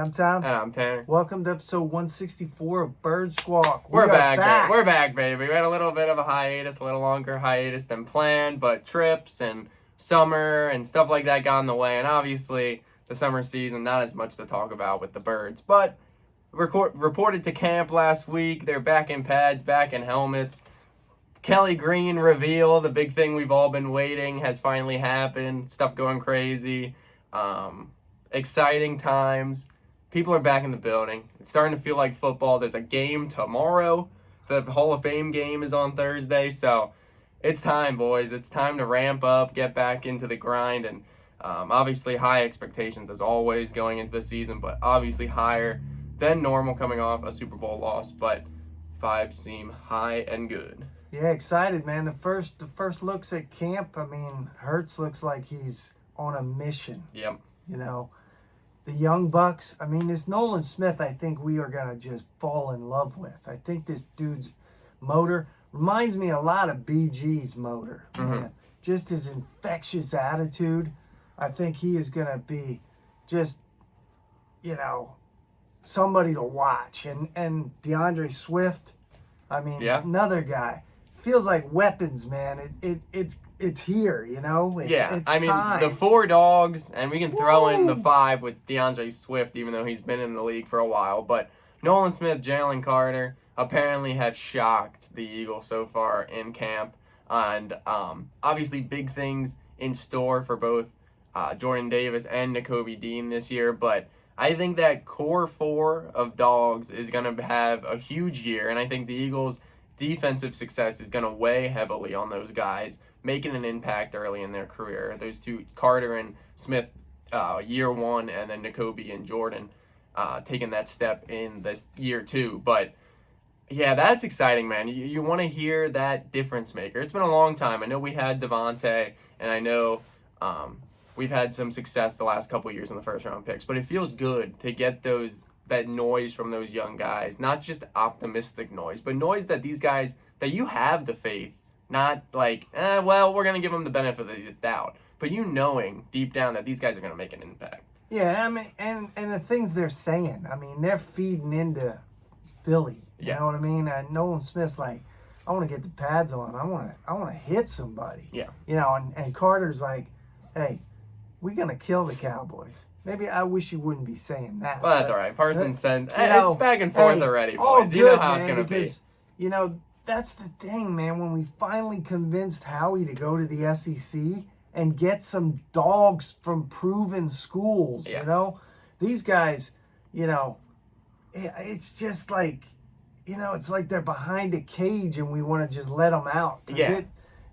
I'm Tom. And I'm Tanner. Welcome to episode 164 of Bird Squawk. We're back. We're back, baby. We had a little bit of a hiatus, a little longer hiatus than planned, but trips and summer and stuff like that got in the way. And obviously, the summer season, not as much to talk about with the Birds. But reported to camp last week. They're back in pads, back in helmets. Kelly Green reveal, the big thing we've all been waiting, has finally happened. Stuff going crazy. Exciting times. People are back in the building. It's starting to feel like football. There's a game tomorrow. The Hall of Fame game is on Thursday. So it's time, boys. It's time to ramp up, get back into the grind. And obviously high expectations as always going into the season, but obviously higher than normal coming off a Super Bowl loss. But vibes seem high and good. Yeah, excited, man. The first looks at camp, I mean, Hurts looks like he's on a mission. Yep. You know, the young bucks, I mean, this Nolan Smith, I think we are going to just fall in love with. I think this dude's motor reminds me a lot of BG's motor. Mm-hmm. Just his infectious attitude. I think he is going to be just, you know, somebody to watch. And DeAndre Swift, I mean, another guy. Feels like weapons, man. It's here, you know? It's I mean, time. the 4 dogs, and we can throw in the 5 with DeAndre Swift, even though he's been in the league for a while. But Nolan Smith, Jalen Carter apparently have shocked the Eagles so far in camp. And obviously big things in store for both Jordan Davis and Nakobe Dean this year. But I think that core 4 of dogs is going to have a huge year. And I think the Eagles' defensive success is going to weigh heavily on those guys, making an impact early in their career. Those two, Carter and Smith, year 1, and then Nakobe and Jordan taking that step in this year 2. But yeah, that's exciting, man. You want to hear that difference maker. It's been a long time. I know we had Devontae, and I know we've had some success the last couple years in the first round picks, but it feels good to get that noise from those young guys, not just optimistic noise, but noise that these guys, that you have the faith, not like, well, we're going to give them the benefit of the doubt, but you knowing deep down that these guys are going to make an impact. Yeah, I mean, and the things they're saying, I mean, they're feeding into Philly. You know what I mean? Nolan Smith's like, I want to get the pads on. I want to hit somebody. Yeah. You know, and Carter's like, hey, we're going to kill the Cowboys. Maybe I wish you wouldn't be saying that. Well, that's all right. Parsons said, it's back and forth already, boys. Oh, good, you know how man, it's going to be. You know, that's the thing, man. When we finally convinced Howie to go to the SEC and get some dogs from proven schools, you know, these guys, you know, it's just like, you know, it's like they're behind a cage and we want to just let them out.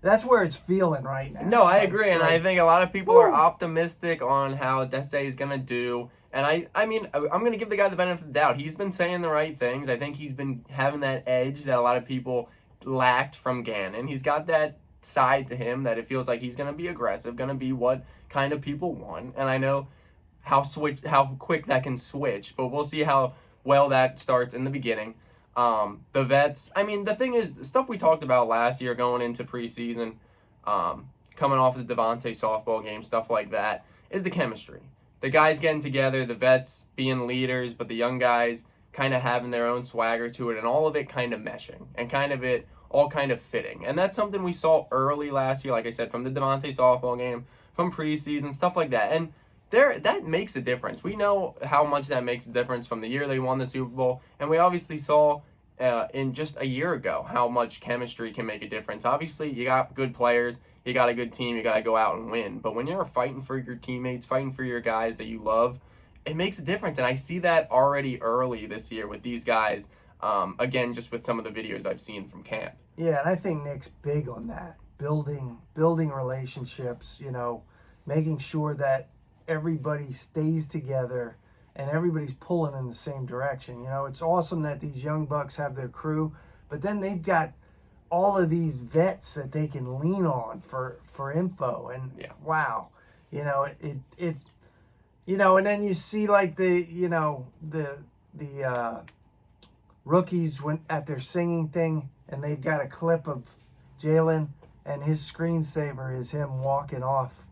That's where it's feeling right now. No, I agree, and I think a lot of people are optimistic on how Dese is going to do. And I mean, I'm going to give the guy the benefit of the doubt. He's been saying the right things. I think he's been having that edge that a lot of people lacked from Gannon. He's got that side to him that it feels like he's going to be aggressive, going to be what kind of people want. And I know how quick that can switch, but we'll see how well that starts in the beginning. The vets, I mean, the thing is, the stuff we talked about last year going into preseason, coming off the Devontae softball game, stuff like that, is the chemistry. The guys getting together, the vets being leaders, but the young guys kind of having their own swagger to it, and all of it kind of meshing, and all kind of fitting. And that's something we saw early last year, like I said, from the Devontae softball game, from preseason, stuff like that. And that makes a difference. We know how much that makes a difference from the year they won the Super Bowl, and we obviously saw in just a year ago how much chemistry can make a difference. Obviously, you got good players, you got a good team, you got to go out and win. But when you're fighting for your teammates, fighting for your guys that you love, it makes a difference. And I see that already early this year with these guys, again, just with some of the videos I've seen from camp. Yeah, and I think Nick's big on that, building relationships, you know, making sure that everybody stays together and everybody's pulling in the same direction. You know, it's awesome that these young bucks have their crew, but then they've got all of these vets that they can lean on for info. And wow, you know, it you know, and then you see like the rookies at their singing thing, and they've got a clip of Jalen, and his screensaver is him walking off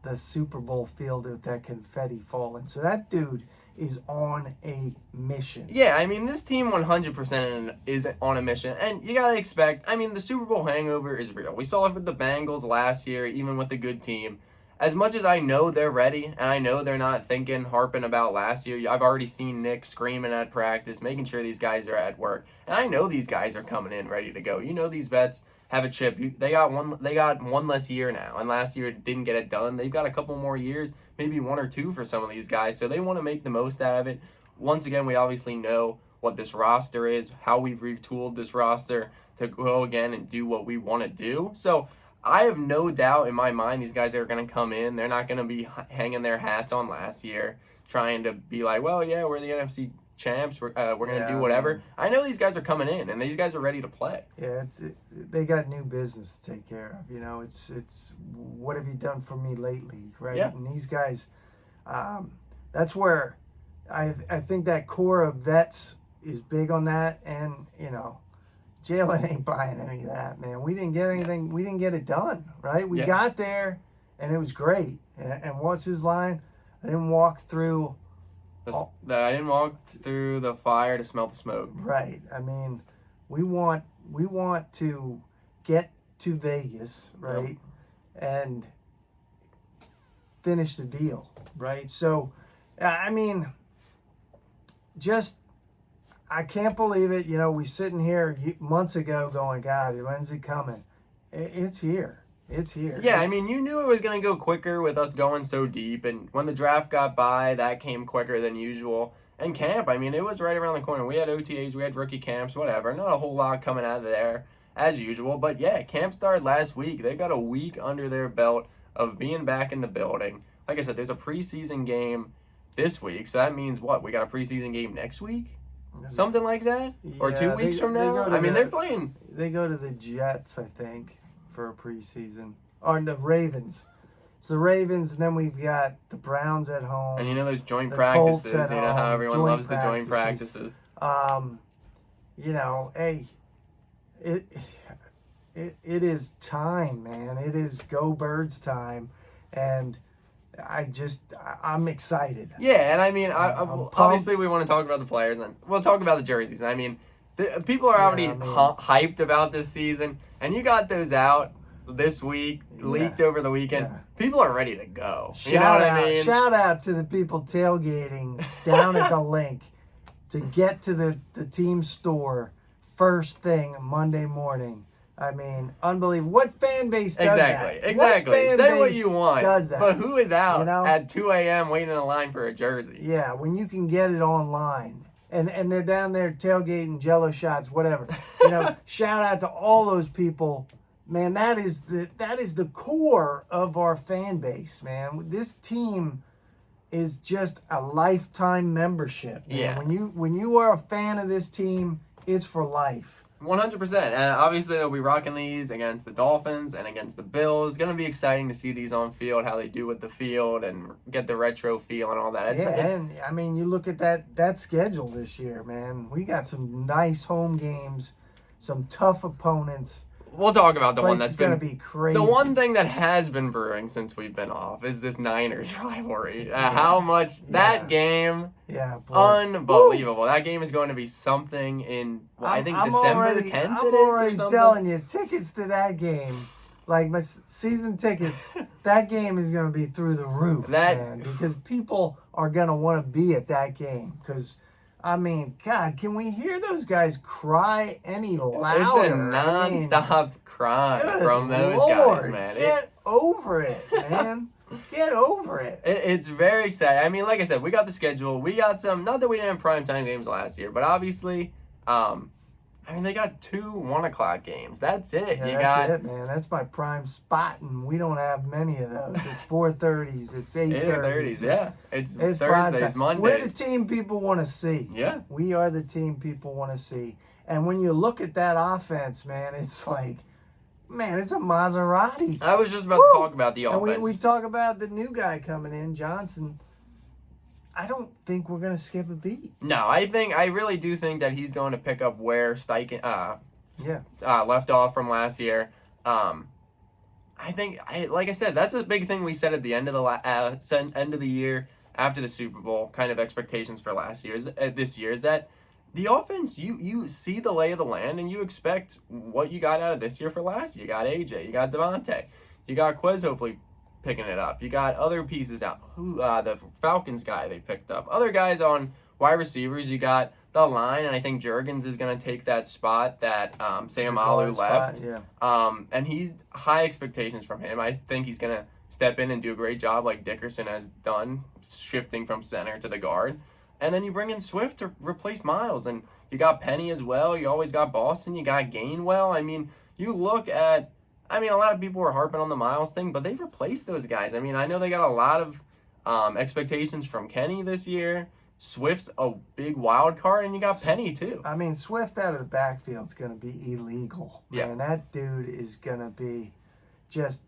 the Super Bowl field with that confetti falling. So that dude is on a mission. Yeah, I mean, this team 100% is on a mission, and you gotta expect. I mean, the Super Bowl hangover is real. We saw it with the Bengals last year, even with a good team. As much as I know they're ready, and I know they're not harping about last year, I've already seen Nick screaming at practice, making sure these guys are at work, and I know these guys are coming in ready to go. You know, these vets have a chip. They got one less year now, and last year didn't get it done. They've got a couple more years, maybe 1 or 2 for some of these guys, so they want to make the most out of it. Once again, we obviously know what this roster is, how we've retooled this roster to go again and do what we want to do. So I have no doubt in my mind these guys are going to come in. They're not going to be hanging their hats on last year, trying to be like, well, yeah, we're the NFC champs. We're going to do whatever. Man. I know these guys are coming in, and these guys are ready to play. Yeah, they got new business to take care of. You know, it's what have you done for me lately, right? Yeah. And these guys, that's where I think that core of vets is big on that. And, you know, Jalen ain't buying any of that, man. We didn't get anything. We didn't get it done, right? We got there, and it was great. And what's his line? I didn't walk through... I didn't walk through the fire to smell the smoke. Right. I mean, we want to get to Vegas, right, and finish the deal, right? So, I mean, I can't believe it. You know, we sitting here months ago going, God, when's it coming? It's here. It's here. Yeah, I mean, you knew it was going to go quicker with us going so deep, and when the draft got by, that came quicker than usual. And camp, I mean, it was right around the corner. We had OTAs, we had rookie camps, whatever. Not a whole lot coming out of there, as usual. But yeah, camp started last week. They got a week under their belt of being back in the building. Like I said, there's a preseason game this week, so that means what? We got a preseason game next week? Something like that? Or 2 weeks from now? I mean, they're playing. They go to the Jets, I think, for a preseason. Or the Ravens. It's the Ravens, and then we've got the Browns at home. And you know those joint practices. You know how everyone loves the joint practices. You know, hey, it is time, man. It is go Birds time, and I'm excited. Yeah, and I mean, obviously we want to talk about the players, and we'll talk about the jerseys. I mean, people are already hyped about this season, and you got those out this week, leaked over the weekend. Yeah. People are ready to go. You know what I mean? Shout out to the people tailgating down at the link to get to the team store first thing Monday morning. I mean, unbelievable. What fan base does that? Exactly. Say what you want. Does that? But who is out at 2 a.m. waiting in a line for a jersey? Yeah, when you can get it online. And they're down there tailgating, Jello shots, whatever. You know, shout out to all those people. Man, that is the core of our fan base, man. This team is just a lifetime membership. Man. Yeah. When you are a fan of this team, it's for life. 100%. And obviously they'll be rocking these against the Dolphins and against the Bills. It's going to be exciting to see these on field, how they do with the field and get the retro feel and all that. And I mean, you look at that schedule this year, man. We got some nice home games, some tough opponents. We'll talk about the one that's going to be crazy. The one thing that has been brewing since we've been off is this Niners rivalry. How much that game, unbelievable. Woo. That game is going to be something in, I think, December the 10th. I'm already telling you, tickets to that game, like my season tickets, that game is going to be through the roof, man, because people are going to want to be at that game because, I mean, God, can we hear those guys cry any louder? It's a non-stop cry from those guys, man. Get over it, man. Get over it. It's very exciting. I mean, like I said, we got the schedule. We got some, not that we didn't have primetime games last year, but obviously, I mean, they got 2 1:00 games. That's it. Yeah, that's it, man. That's my prime spot, and we don't have many of those. It's 4:30s. It's 8:30s. Yeah. It's Thursdays, Mondays. We're the team people want to see. Yeah. We are the team people want to see. And when you look at that offense, man, it's like, man, it's a Maserati. I was just about to talk about the offense. And we talk about the new guy coming in, Johnson. I don't think we're gonna skip a beat. No, I really do think that he's going to pick up where Steichen left off from last year. I think, like I said, that's a big thing we said at the end of the end of the year after the Super Bowl kind of expectations for this year is that the offense, you see the lay of the land and you expect what you got out of this year for last year. You got AJ, you got Devontae, you got Quez hopefully picking it up. You got other pieces out. The Falcons guy they picked up. Other guys on wide receivers. You got the line, and I think Jurgens is going to take that spot that Sam Alou left. And he high expectations from him. I think he's going to step in and do a great job like Dickerson has done, shifting from center to the guard. And then you bring in Swift to replace Miles. And you got Penny as well. You always got Boston. You got Gainwell. I mean, you look at, a lot of people were harping on the Miles thing, but they've replaced those guys. I mean, I know they got a lot of expectations from Kenny this year. Swift's a big wild card, and you got Penny too. I mean, Swift out of the backfield's going to be illegal. Yeah. And that dude is going to be just,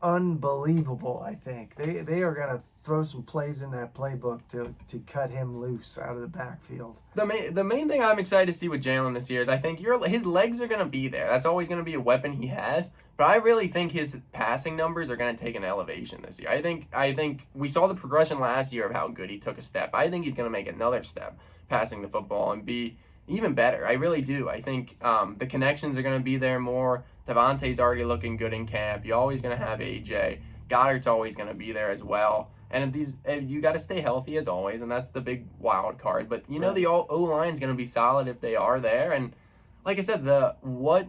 unbelievable, I think. They are going to throw some plays in that playbook to cut him loose out of the backfield. The main thing I'm excited to see with Jalen this year is I think his legs are going to be there. That's always going to be a weapon he has. But I really think his passing numbers are going to take an elevation this year. I think we saw the progression last year of how good he took a step. I think he's going to make another step passing the football and be even better. I really do. I think the connections are going to be there more. Devontae's already looking good in camp. You're always going to have AJ. Goddard's always going to be there as well. And you got to stay healthy as always, and that's the big wild card. But the O-line's going to be solid if they are there. And like I said, what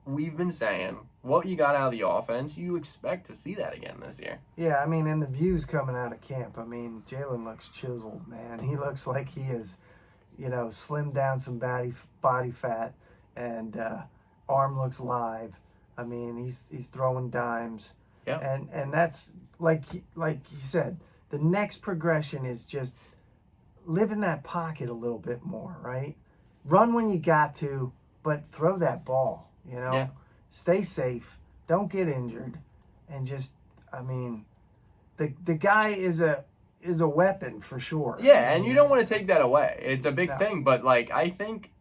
we've been saying, what you got out of the offense, you expect to see that again this year. Yeah, and the views coming out of camp. Jalen looks chiseled, man. He looks like he is, slimmed down some body fat, and arm looks live. He's throwing dimes. Yeah. And that's like he said, the next progression is just live in that pocket a little bit more, right? Run when you got to, but throw that ball, Yeah. Stay safe, don't get injured, and just the guy is a weapon for sure. Yeah, and you don't want to take that away. It's a big thing, but I think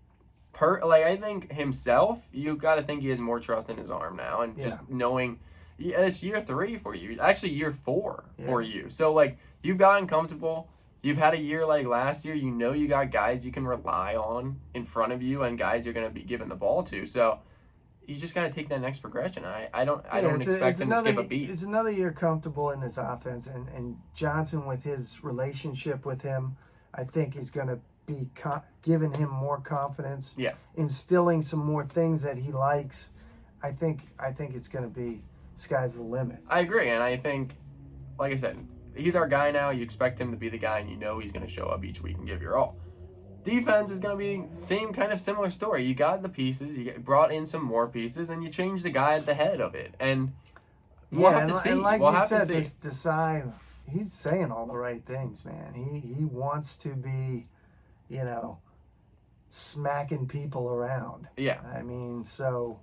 himself, you got to think he has more trust in his arm now, and just knowing it's year 3 for you. Actually, year 4 for you. So you've gotten comfortable. You've had a year like last year. You got guys you can rely on in front of you, and guys you're going to be giving the ball to. So you just got to take that next progression. I don't expect him to skip a beat. It's another year comfortable in this offense, and Johnson with his relationship with him, I think is going to be giving him more confidence. Yeah, instilling some more things that he likes. I think it's going to be sky's the limit. I agree, and I think, like I said, he's our guy now. You expect him to be the guy, and he's going to show up each week and give your all. Defense is going to be same kind of similar story. You got the pieces, you brought in some more pieces, and you changed the guy at the head of it. And we'll have to see. And like you said, this Desai, he's saying all the right things, man. He wants to be, smacking people around. Yeah. So,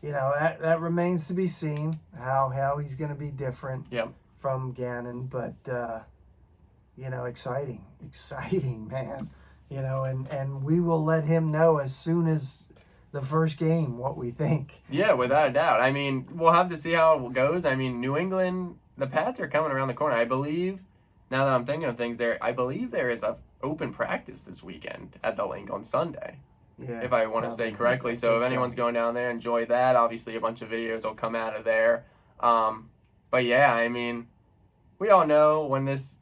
that remains to be seen how he's going to be different from Gannon, but exciting, man. And we will let him know as soon as the first game what we think. Yeah, without a doubt. We'll have to see how it goes. New England, the Pats are coming around the corner. I believe, now that I'm thinking of things I believe there is a open practice this weekend at the Link on Sunday. Yeah, if I want to say correctly. So if anyone's going down there, enjoy that. Obviously, a bunch of videos will come out of there. But yeah, we all know when this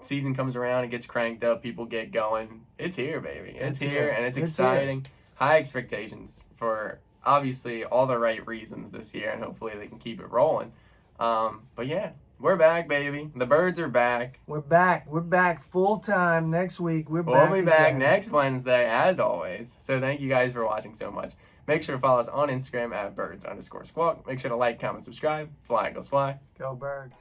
season comes around, it gets cranked up, people get going. It's here, baby. It's here, and it's exciting. Here. High expectations for obviously all the right reasons this year, and hopefully they can keep it rolling. But yeah, we're back, baby. The Birds are back. We're back full time next week. We'll be back next Wednesday, as always. So thank you guys for watching so much. Make sure to follow us on Instagram at birds_squawk. Make sure to like, comment, subscribe. Fly, Eagles, fly. Go Birds.